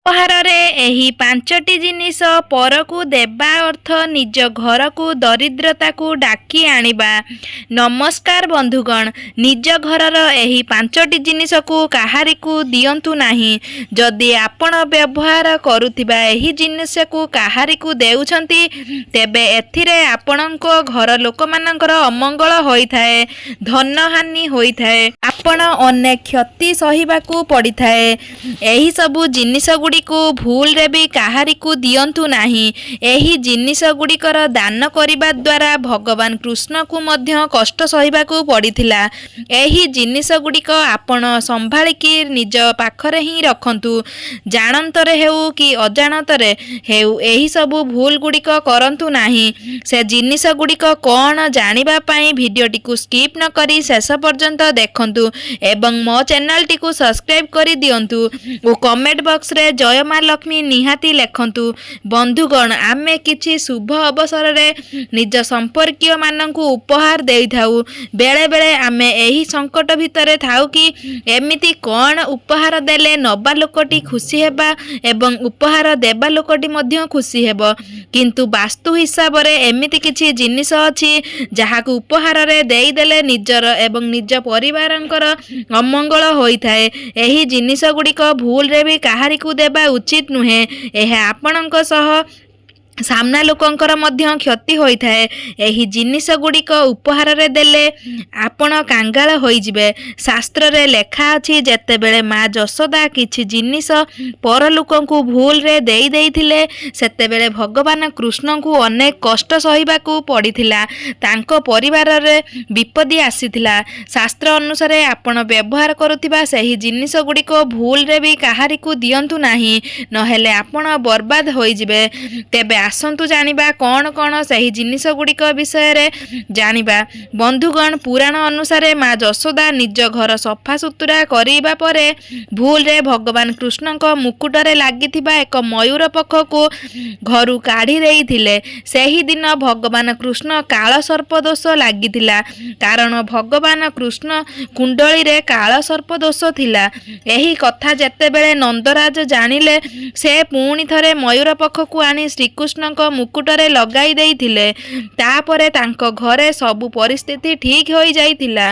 ଉପହାରରେ ଏହି ପାଞ୍ଚଟି ଜିନିଷ ପରକୁ ଦେବା ଅର୍ଥ ନିଜ ଘରକୁ ଦରିଦ୍ରତାକୁ ଡାକି ଆଣିବା। ନମସ୍କାର ବନ୍ଧୁଗଣ, ନିଜ ଘରର ଏହି ପାଞ୍ଚଟି ଜିନିଷକୁ କାହାରିକୁ ଦିଅନ୍ତୁ ନାହିଁ। ଯଦି ଆପଣ ବ୍ୟବହାର କରୁଥିବା ଏହି ଜିନିଷକୁ କାହାରିକୁ ଦେଉଛନ୍ତି, ତେବେ ଏଥିରେ ଆପଣଙ୍କ ଘର ଲୋକମାନଙ୍କର ଅମଙ୍ଗଳ ହୋଇଥାଏ, ଧନହାନି ହୋଇଥାଏ, ଆପଣ ଅନେକ କ୍ଷତି ସହିବାକୁ ପଡ଼ିଥାଏ। ଏହିସବୁ ଜିନିଷଗୁଡ଼ିକୁ ଭୁଲରେ ବି କାହାରିକୁ ଦିଅନ୍ତୁ ନାହିଁ। ଏହି ଜିନିଷଗୁଡ଼ିକର ଦାନ କରିବା ଦ୍ୱାରା ଭଗବାନ କୃଷ୍ଣଙ୍କୁ ମଧ୍ୟ କଷ୍ଟ ସହିବାକୁ ପଡ଼ିଥିଲା। ଏହି ଜିନିଷଗୁଡ଼ିକ ଆପଣ ସମ୍ଭାଳିକି ନିଜ ପାଖରେ ହିଁ ରଖନ୍ତୁ। ଜାଣନ୍ତରେ ହେଉ କି ଅଜାଣତରେ ହେଉ ଏହିସବୁ ଭୁଲଗୁଡ଼ିକ କରନ୍ତୁ ନାହିଁ। ସେ ଜିନିଷଗୁଡ଼ିକ କ'ଣ ଜାଣିବା ପାଇଁ ଭିଡ଼ିଓଟିକୁ ସ୍କିପ୍ ନ କରି ଶେଷ ପର୍ଯ୍ୟନ୍ତ ଦେଖନ୍ତୁ ଏବଂ ମୋ ଚ୍ୟାନେଲଟିକୁ ସବସ୍କ୍ରାଇବ୍ କରି ଦିଅନ୍ତୁ ଓ କମେଣ୍ଟ ବକ୍ସରେ ଜୟ ମା ଲକ୍ଷ୍ମୀ ନିହାତି ଲେଖନ୍ତୁ। ବନ୍ଧୁଗଣ, ଆମେ କିଛି ଶୁଭ ଅବସରରେ ନିଜ ସମ୍ପର୍କୀୟମାନଙ୍କୁ ଉପହାର ଦେଇଥାଉ। ବେଳେବେଳେ ଆମେ ଏହି ସଙ୍କଟ ଭିତରେ ଥାଉ କି ଏମିତି କ'ଣ ଉପହାର ଦେଲେ ନେବା ଲୋକଟି ଖୁସି ହେବା ଏବଂ ଉପହାର ଦେବା ଲୋକଟି ମଧ୍ୟ ଖୁସି ହେବ। କିନ୍ତୁ ବାସ୍ତୁ ହିସାବରେ ଏମିତି କିଛି ଜିନିଷ ଅଛି ଯାହାକୁ ଉପହାରରେ ଦେଇଦେଲେ ନିଜର ଏବଂ ନିଜ ପରିବାରଙ୍କର ଅମଙ୍ଗଳ ହୋଇଥାଏ। ଏହି ଜିନିଷଗୁଡ଼ିକ ଭୁଲରେ ବି କାହାରିକୁ ଦେବା ଉଚିତ ନୁହେଁ। ଏହା ଆପଣଙ୍କ ସହ ସାମ୍ନା ଲୋକଙ୍କର ମଧ୍ୟ କ୍ଷତି ହୋଇଥାଏ। ଏହି ଜିନିଷଗୁଡ଼ିକ ଉପହାରରେ ଦେଲେ ଆପଣ କାଙ୍ଗାଳ ହୋଇଯିବେ। ଶାସ୍ତ୍ରରେ ଲେଖା ଅଛି, ଯେତେବେଳେ ମା ଯଶୋଦା କିଛି ଜିନିଷ ପରଲୋକଙ୍କୁ ଭୁଲରେ ଦେଇଥିଲେ ସେତେବେଳେ ଭଗବାନ କୃଷ୍ଣଙ୍କୁ ଅନେକ କଷ୍ଟ ସହିବାକୁ ପଡ଼ିଥିଲା। ତାଙ୍କ ପରିବାରରେ ବିପତ୍ତି ଆସିଥିଲା। ଶାସ୍ତ୍ର ଅନୁସାରେ ଆପଣ ବ୍ୟବହାର କରୁଥିବା ସେହି ଜିନିଷଗୁଡ଼ିକ ଭୁଲରେ ବି କାହାରିକୁ ଦିଅନ୍ତୁ ନାହିଁ, ନହେଲେ ଆପଣ ବର୍ବାଦ ହୋଇଯିବେ। ତେବେ ଆସନ୍ତୁ ଜାଣିବା କ'ଣ କ'ଣ ସେହି ଜିନିଷଗୁଡ଼ିକ ବିଷୟରେ ଜାଣିବା। ବନ୍ଧୁଗଣ, ପୁରାଣ ଅନୁସାରେ ମା ଯଶୋଦା ନିଜ ଘର ସଫାସୁତୁରା କରିବା ପରେ ଭୁଲରେ ଭଗବାନ କୃଷ୍ଣଙ୍କ ମୁକୁଟରେ ଲାଗିଥିବା ଏକ ମୟୂର ପକ୍ଷକୁ ଘରୁ କାଢ଼ି ଦେଇଥିଲେ। ସେହିଦିନ ଭଗବାନ କୃଷ୍ଣ କାଳ ସର୍ପ ଦୋଷ ଲାଗିଥିଲା, କାରଣ ଭଗବାନ କୃଷ୍ଣ କୁଣ୍ଡଳୀରେ କାଳ ସର୍ପ ଦୋଷ ଥିଲା। ଏହି କଥା ଯେତେବେଳେ ନନ୍ଦରାଜ ଜାଣିଲେ, ସେ ପୁଣି ଥରେ ମୟୂର ପକ୍ଷକୁ ଆଣି ଶ୍ରୀକୃଷ୍ଣଙ୍କ ମୁକୁଟରେ ଲଗାଇ ଦେଇଥିଲେ। ତାପରେ ତାଙ୍କ ଘରେ ସବୁ ପରିସ୍ଥିତି ଠିକ୍ ହୋଇଯାଇଥିଲା।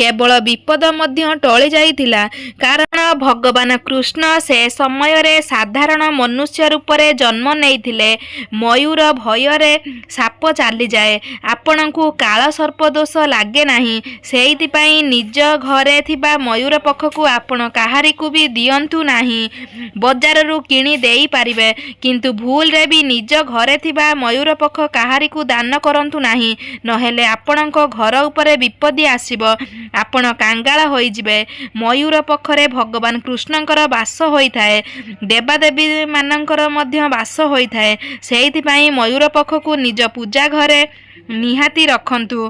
କେବଳ ବିପଦ ମଧ୍ୟ ଟଳି ଯାଇଥିଲା, କାରଣ ଭଗବାନ କୃଷ୍ଣ ସେ ସମୟରେ ସାଧାରଣ ମନୁଷ୍ୟ ରୂପରେ ଜନ୍ମ ନେଇଥିଲେ। ମୟୂର ଭୟରେ ସାପ ଚାଲିଯାଏ, ଆପଣଙ୍କୁ କାଳ ସର୍ପ ଦୋଷ ଲାଗେ ନାହିଁ। ସେଇଥିପାଇଁ ନିଜ ଘରେ ଥିବା ମୟୂର ପକ୍ଷକୁ ଆପଣ କାହାରିକୁ ବି ଦିଅନ୍ତୁ ନାହିଁ। ବଜାରରୁ କିଣି ଦେଇପାରିବେ, କିନ୍ତୁ ଭୁଲରେ ବି ନିଜ ଘରେ ଥିବା ମୟୂର ପକ୍ଷ କାହାରିକୁ ଦାନ କରନ୍ତୁ ନାହିଁ, ନହେଲେ ଆପଣଙ୍କ ଘର ଉପରେ ବିପତ୍ତି ଆସିବ, ଆପଣ କାଙ୍ଗାଳ ହୋଇଯିବେ। ମୟୂର ପକ୍ଷରେ ଭଗବାନ କୃଷ୍ଣଙ୍କର ବାସ ହୋଇଥାଏ, ଦେବାଦେବୀ ମାନଙ୍କର ମଧ୍ୟ ବାସ ହୋଇଥାଏ। ସେଇଥିପାଇଁ ମୟୂର ପକ୍ଷକୁ ନିଜ ପୂଜା ଘରେ ନିହାତି ରଖନ୍ତୁ।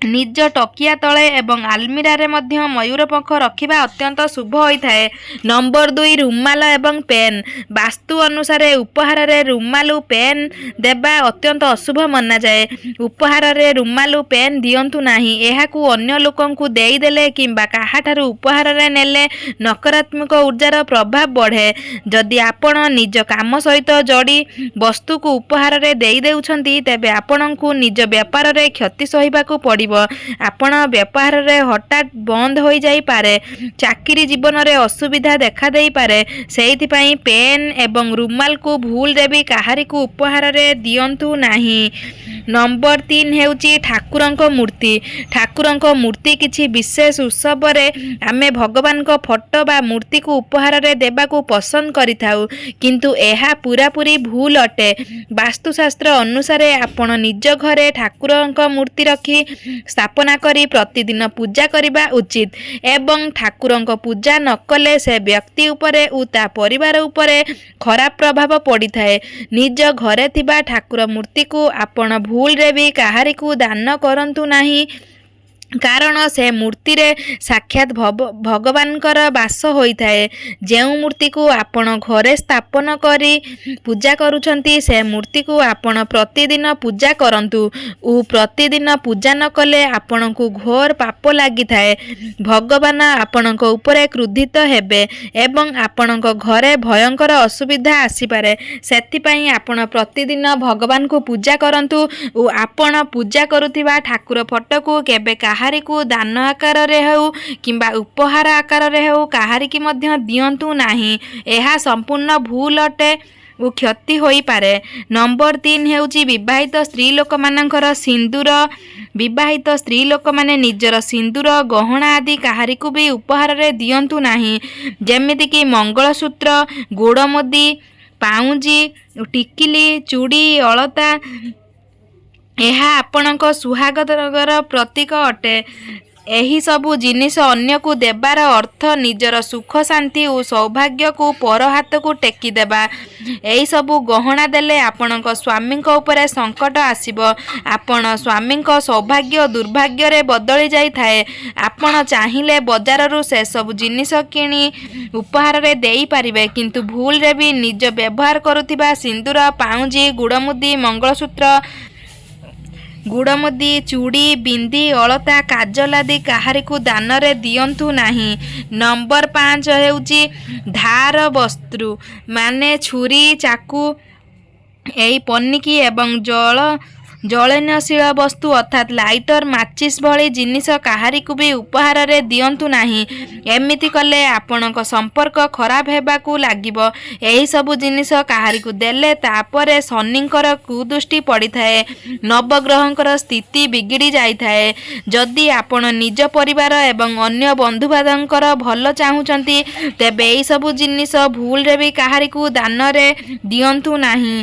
ନିଜ ତକିଆ ତଳେ ଏବଂ ଆଲମିରାରେ ମଧ୍ୟ ମୟୂର ପକ୍ଷ ରଖିବା ଅତ୍ୟନ୍ତ ଶୁଭ ହୋଇଥାଏ। ନମ୍ବର 2, ରୁମାଲ ଏବଂ ପେନ୍। ବାସ୍ତୁ ଅନୁସାରେ ଉପହାରରେ ରୁମାଲ ପେନ୍ ଦେବା ଅତ୍ୟନ୍ତ ଅଶୁଭ ମନାଯାଏ। ଉପହାରରେ ରୁମାଲ ପେନ୍ ଦିଅନ୍ତୁ ନାହିଁ। ଏହାକୁ ଅନ୍ୟ ଲୋକଙ୍କୁ ଦେଇଦେଲେ କିମ୍ବା କାହାଠାରୁ ଉପହାରରେ ନେଲେ ନକାରାତ୍ମକ ଉର୍ଜାର ପ୍ରଭାବ ବଢ଼େ। ଯଦି ଆପଣ ନିଜ କାମ ସହିତ ଯୋଡ଼ି ବସ୍ତୁକୁ ଉପହାରରେ ଦେଇଦେଉଛନ୍ତି, ତେବେ ଆପଣଙ୍କୁ ନିଜ ବେପାରରେ କ୍ଷତି ସହିବାକୁ ପଡ଼ିବ। ଆପଣ ବ୍ୟବହାରରେ ହଠାତ୍ ବନ୍ଦ ହୋଇଯାଇପାରେ, ଚାକିରି ଜୀବନରେ ଅସୁବିଧା ଦେଖାଦେଇପାରେ। ସେଇଥିପାଇଁ ପେନ୍ ଏବଂ ରୁମାଲକୁ ଭୁଲରେ ବି କାହାରିକୁ ଉପହାରରେ ଦିଅନ୍ତୁ ନାହିଁ। ନମ୍ବର 3 ହେଉଛି ଠାକୁରଙ୍କ ମୂର୍ତ୍ତି। ଠାକୁରଙ୍କ ମୂର୍ତ୍ତି କିଛି ବିଶେଷ ଉତ୍ସବରେ ଆମେ ଭଗବାନଙ୍କ ଫଟୋ ବା ମୂର୍ତ୍ତିକୁ ଉପହାରରେ ଦେବାକୁ ପସନ୍ଦ କରିଥାଉ, କିନ୍ତୁ ଏହା ପୁରାପୁରି ଭୁଲ ଅଟେ। ବାସ୍ତୁଶାସ୍ତ୍ର ଅନୁସାରେ ଆପଣ ନିଜ ଘରେ ଠାକୁରଙ୍କ ମୂର୍ତ୍ତି ରଖି ସ୍ଥାପନା କରି ପ୍ରତିଦିନ ପୂଜା କରିବା ଉଚିତ ଏବଂ ଠାକୁରଙ୍କ ପୂଜା ନ କଲେ ସେ ବ୍ୟକ୍ତି ଉପରେ ଓ ତା ପରିବାର ଉପରେ ଖରାପ ପ୍ରଭାବ ପଡ଼ିଥାଏ। ନିଜ ଘରେ ଥିବା ଠାକୁର ମୂର୍ତ୍ତିକୁ ଆପଣ ଭୁଲରେ ବି କାହାରିକୁ ଦାନ କରନ୍ତୁ ନାହିଁ। କାରଣ ସେ ମୂର୍ତ୍ତିରେ ସାକ୍ଷାତ ଭଗବାନଙ୍କର ବାସ ହୋଇଥାଏ। ଯେଉଁ ମୂର୍ତ୍ତିକୁ ଆପଣ ଘରେ ସ୍ଥାପନ କରି ପୂଜା କରୁଛନ୍ତି ସେ ମୂର୍ତ୍ତିକୁ ଆପଣ ପ୍ରତିଦିନ ପୂଜା କରନ୍ତୁ ଓ ପ୍ରତିଦିନ ପୂଜା ନ କଲେ ଆପଣଙ୍କୁ ଘୋର ପାପ ଲାଗିଥାଏ। ଭଗବାନ ଆପଣଙ୍କ ଉପରେ କ୍ରୋଧିତ ହେବେ ଏବଂ ଆପଣଙ୍କ ଘରେ ଭୟଙ୍କର ଅସୁବିଧା ଆସିପାରେ। ସେଥିପାଇଁ ଆପଣ ପ୍ରତିଦିନ ଭଗବାନଙ୍କୁ ପୂଜା କରନ୍ତୁ ଓ ଆପଣ ପୂଜା କରୁଥିବା ଠାକୁର ଫଟୋକୁ କେବେ କାହାରିକୁ ଦାନ ଆକାରରେ ହେଉ କିମ୍ବା ଉପହାର ଆକାରରେ ହେଉ କାହାରିକି ମଧ୍ୟ ଦିଅନ୍ତୁ ନାହିଁ। ଏହା ସମ୍ପୂର୍ଣ୍ଣ ଭୁଲ ଅଟେ ଓ କ୍ଷତି ହୋଇପାରେ। ନମ୍ବର 3 ହେଉଛି ବିବାହିତ ସ୍ତ୍ରୀ ଲୋକମାନଙ୍କର ସିନ୍ଦୁର। ବିବାହିତ ସ୍ତ୍ରୀ ଲୋକମାନେ ନିଜର ସିନ୍ଦୁର ଗହଣା ଆଦି କାହାରିକୁ ବି ଉପହାରରେ ଦିଅନ୍ତୁ ନାହିଁ। ଯେମିତିକି ମଙ୍ଗଳସୂତ୍ର, ଗୋଡ଼ମୁଦି, ପାଉଁଜି, ଟିକିଲି, ଚୁଡ଼ି, ଅଳତା। ଏହା ଆପଣଙ୍କ ସୁହାଗର ପ୍ରତୀକ ଅଟେ। ଏହି ସବୁ ଜିନିଷ ଅନ୍ୟକୁ ଦେବାର ଅର୍ଥ ନିଜର ସୁଖ ଶାନ୍ତି ଓ ସୌଭାଗ୍ୟକୁ ପର ହାତକୁ ଟେକି ଦେବା। ଏହିସବୁ ଗହଣା ଦେଲେ ଆପଣଙ୍କ ସ୍ୱାମୀଙ୍କ ଉପରେ ସଙ୍କଟ ଆସିବ। ଆପଣ ସ୍ୱାମୀଙ୍କ ସୌଭାଗ୍ୟ ଦୁର୍ଭାଗ୍ୟରେ ବଦଳି ଯାଇଥାଏ। ଆପଣ ଚାହିଁଲେ ବଜାରରୁ ସେସବୁ ଜିନିଷ କିଣି ଉପହାରରେ ଦେଇପାରିବେ, କିନ୍ତୁ ଭୁଲରେ ବି ନିଜ ବ୍ୟବହାର କରୁଥିବା ସିନ୍ଦୁର, ପାଉଁଜି, ଗୁଡ଼ମୁଦି, ଚୁଡ଼ି, ବିନ୍ଦି, ଅଳତା, କାଜଲ ଆଦି କାହାରିକୁ ଦାନରେ ଦିଅନ୍ତୁ ନାହିଁ। ନମ୍ବର 5 ହେଉଛି ଧାର ବସ୍ତୁ ମାନେ ଛୁରୀ, ଚାକୁ, ଏହି ପନିକି ଏବଂ ଜ୍ୱଳନଶୀଳ ବସ୍ତୁ ଅର୍ଥାତ୍ ଲାଇଟର, ମାଚିସ୍ ଭଳି ଜିନିଷ କାହାରିକୁ ବି ଉପହାରରେ ଦିଅନ୍ତୁ ନାହିଁ। ଏମିତି କଲେ ଆପଣଙ୍କ ସମ୍ପର୍କ ଖରାପ ହେବାକୁ ଲାଗିବ। ଏହିସବୁ ଜିନିଷ କାହାରିକୁ ଦେଲେ ତାପରେ ଶନିଙ୍କର କୁଦୃଷ୍ଟି ପଡ଼ିଥାଏ, ନବଗ୍ରହଙ୍କର ସ୍ଥିତି ବିଗିଡ଼ି ଯାଇଥାଏ। ଯଦି ଆପଣ ନିଜ ପରିବାର ଏବଂ ଅନ୍ୟ ବନ୍ଧୁବାନ୍ଧବଙ୍କର ଭଲ ଚାହୁଁଛନ୍ତି ତେବେ ଏହିସବୁ ଜିନିଷ ଭୁଲରେ ବି କାହାରିକୁ ଦାନରେ ଦିଅନ୍ତୁ ନାହିଁ।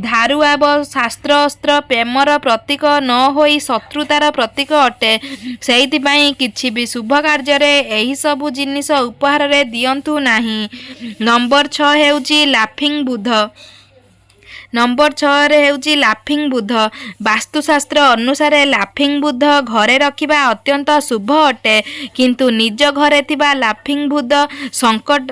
ଧାରୁଆ ଶାସ୍ତ୍ର ଅସ୍ତ୍ର ପ୍ରେମର ପ୍ରତୀକ ନ ହୋଇ ଶତ୍ରୁତାର ପ୍ରତୀକ ଅଟେ। ସେଇଥିପାଇଁ କିଛି ବି ଶୁଭ କାର୍ଯ୍ୟରେ ଏହିସବୁ ଜିନିଷ ଉପହାରରେ ଦିଅନ୍ତୁ ନାହିଁ। ନମ୍ବର 6 ହେଉଛି ଲାଫିଂ ବୁଧ। ନମ୍ବର 6ରେ ହେଉଛି ଲାଫିଂ ବୁଧ। ବାସ୍ତୁଶାସ୍ତ୍ର ଅନୁସାରେ ଲାଫିଂ ବୁଧ ଘରେ ରଖିବା ଅତ୍ୟନ୍ତ ଶୁଭ ଅଟେ, କିନ୍ତୁ ନିଜ ଘରେ ଥିବା ଲାଫିଂ ବୁଧ ସଙ୍କଟ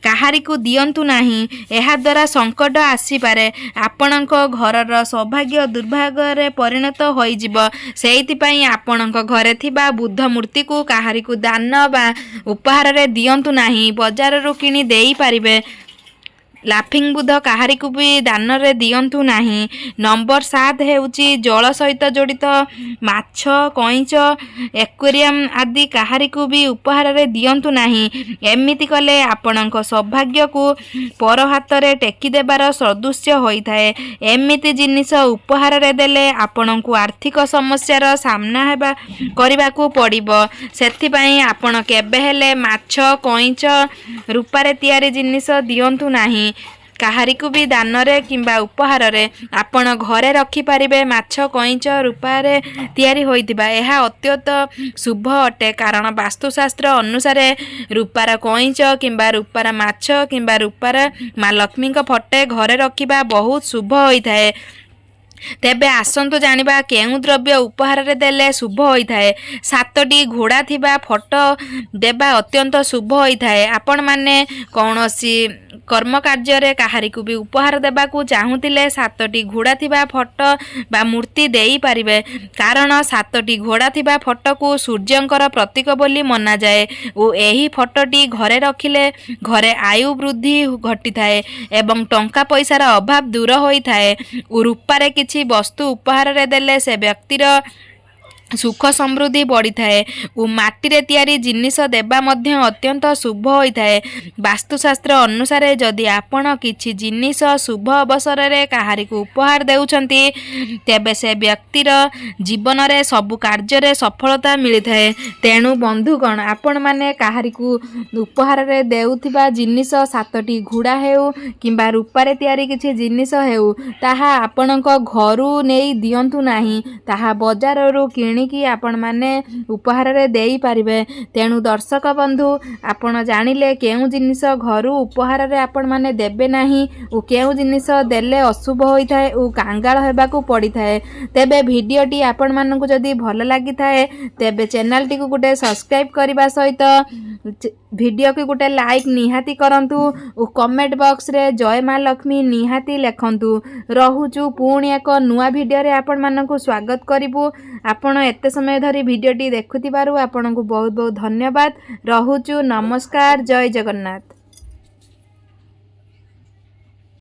କାହାରିକୁ ଦିଅନ୍ତୁ ନାହିଁ। ଏହାଦ୍ୱାରା ସଙ୍କଟ ଆସିପାରେ, ଆପଣଙ୍କ ଘରର ସୌଭାଗ୍ୟ ଦୁର୍ଭାଗ୍ୟରେ ପରିଣତ ହୋଇଯିବ। ସେଇଥିପାଇଁ ଆପଣଙ୍କ ଘରେ ଥିବା ବୁଧ ମୂର୍ତ୍ତିକୁ କାହାରିକୁ ଦାନ ବା ଉପହାରରେ ଦିଅନ୍ତୁ ନାହିଁ। ବଜାରରୁ କିଣି ଦେଇପାରିବେ। ଲାଫିଂ ବୁଧ କାହାରିକୁ ବି ଦାନରେ ଦିଅନ୍ତୁ ନାହିଁ। ନମ୍ବର 7 ହେଉଛି ଜଳ ସହିତ ଜଡ଼ିତ ମାଛ, କଇଁଚ, ଏକ୍ୱେରିୟମ୍ ଆଦି କାହାରିକୁ ବି ଉପହାରରେ ଦିଅନ୍ତୁ ନାହିଁ। ଏମିତି କଲେ ଆପଣଙ୍କ ସୌଭାଗ୍ୟକୁ ପର ହାତରେ ଟେକି ଦେବାର ସଦୃଶ୍ୟ ହୋଇଥାଏ। ଏମିତି ଜିନିଷ ଉପହାରରେ ଦେଲେ ଆପଣଙ୍କୁ ଆର୍ଥିକ ସମସ୍ୟାର ସାମ୍ନା କରିବାକୁ ପଡ଼ିବ। ସେଥିପାଇଁ ଆପଣ କେବେ ହେଲେ ମାଛ, କଇଁଚ, ରୂପାରେ ତିଆରି ଜିନିଷ ଦିଅନ୍ତୁ ନାହିଁ କାହାରିକୁ ବି ଦାନରେ କିମ୍ବା ଉପହାରରେ। ଆପଣ ଘରେ ରଖିପାରିବେ ମାଛ, କଇଁଚ ରୂପାରେ ତିଆରି ହୋଇଥିବା। ଏହା ଅତ୍ୟନ୍ତ ଶୁଭ ଅଟେ, କାରଣ ବାସ୍ତୁଶାସ୍ତ୍ର ଅନୁସାରେ ରୂପାର କଇଁଚ କିମ୍ବା ରୂପାର ମାଛ କିମ୍ବା ରୂପାର ମା ଲକ୍ଷ୍ମୀଙ୍କ ଫଟୋ ଘରେ ରଖିବା ବହୁତ ଶୁଭ ହୋଇଥାଏ। ତେବେ ଆସନ୍ତୁ ଜାଣିବା କେଉଁ ଦ୍ରବ୍ୟ ଉପହାରରେ ଦେଲେ ଶୁଭ ହୋଇଥାଏ। 7ଟି ଘୋଡ଼ା ଥିବା ଫଟୋ ଦେବା ଅତ୍ୟନ୍ତ ଶୁଭ ହୋଇଥାଏ। ଆପଣମାନେ କୌଣସି କର୍ମକାର୍ଯ୍ୟରେ କାହାରିକୁ ବି ଉପହାର ଦେବାକୁ ଚାହୁଁଥିଲେ 7ଟି ଘୋଡ଼ା ଥିବା ଫଟୋ ବା ମୂର୍ତ୍ତି ଦେଇପାରିବେ, କାରଣ 7ଟି ଘୋଡ଼ା ଥିବା ଫଟୋକୁ ସୂର୍ଯ୍ୟଙ୍କର ପ୍ରତୀକ ବୋଲି ମନାଯାଏ ଓ ଏହି ଫଟୋଟି ଘରେ ରଖିଲେ ଘରେ ଆୟୁ ବୃଦ୍ଧି ଘଟିଥାଏ ଏବଂ ଟଙ୍କା ପଇସାର ଅଭାବ ଦୂର ହୋଇଥାଏ। ଓ ରୂପାରେ କିଛି ବସ୍ତୁ ଉପହାରରେ ଦେଲେ ସେ ବ୍ୟକ୍ତିର ସୁଖ ସମୃଦ୍ଧି ବଢ଼ିଥାଏ ଓ ମାଟିରେ ତିଆରି ଜିନିଷ ଦେବା ମଧ୍ୟ ଅତ୍ୟନ୍ତ ଶୁଭ ହୋଇଥାଏ। ବାସ୍ତୁଶାସ୍ତ୍ର ଅନୁସାରେ ଯଦି ଆପଣ କିଛି ଜିନିଷ ଶୁଭ ଅବସରରେ କାହାରିକୁ ଉପହାର ଦେଉଛନ୍ତି ତେବେ ସେ ବ୍ୟକ୍ତିର ଜୀବନରେ ସବୁ କାର୍ଯ୍ୟରେ ସଫଳତା ମିଳିଥାଏ। ତେଣୁ ବନ୍ଧୁଗଣ, ଆପଣମାନେ କାହାରିକୁ ଉପହାରରେ ଦେଉଥିବା ଜିନିଷ 7ଟି ଘୋଡ଼ା ହେଉ କିମ୍ବା ରୂପାରେ ତିଆରି କିଛି ଜିନିଷ ହେଉ ତାହା ଆପଣଙ୍କ ଘରୁ ନେଇ ଦିଅନ୍ତୁ ନାହିଁ। ତାହା ବଜାରରୁ କିଣି ଆଣିକି ଆପଣମାନେ ଉପହାରରେ ଦେଇପାରିବେ। ତେଣୁ ଦର୍ଶକ ବନ୍ଧୁ, ଆପଣ ଜାଣିଲେ କେଉଁ ଜିନିଷ ଘରୁ ଉପହାରରେ ଆପଣମାନେ ଦେବେ ନାହିଁ ଓ କେଉଁ ଜିନିଷ ଦେଲେ ଅଶୁଭ ହୋଇଥାଏ ଓ କାଙ୍ଗାଳ ହେବାକୁ ପଡ଼ିଥାଏ। ତେବେ ଭିଡ଼ିଓଟି ଆପଣମାନଙ୍କୁ ଯଦି ଭଲ ଲାଗିଥାଏ ତେବେ ଚ୍ୟାନେଲଟିକୁ ଗୋଟେ ସବସ୍କ୍ରାଇବ୍ କରିବା ସହିତ ଭିଡ଼ିଓକୁ ଗୋଟେ ଲାଇକ୍ ନିହାତି କରନ୍ତୁ ଓ କମେଣ୍ଟ ବକ୍ସରେ ଜୟ ମା ଲକ୍ଷ୍ମୀ ନିହାତି ଲେଖନ୍ତୁ। ରହୁଛୁ ପୁଣି ଏକ ନୂଆ ଭିଡ଼ିଓରେ ଆପଣମାନଙ୍କୁ ସ୍ୱାଗତ କରିବୁ। ଆପଣ ଏତେ ସମୟ ଧରି ଭିଡ଼ିଓଟି ଦେଖୁଥିବାରୁ ଆପଣଙ୍କୁ ବହୁତ ବହୁତ ଧନ୍ୟବାଦ। ରହୁଛୁ, ନମସ୍କାର, ଜୟ ଜଗନ୍ନାଥ।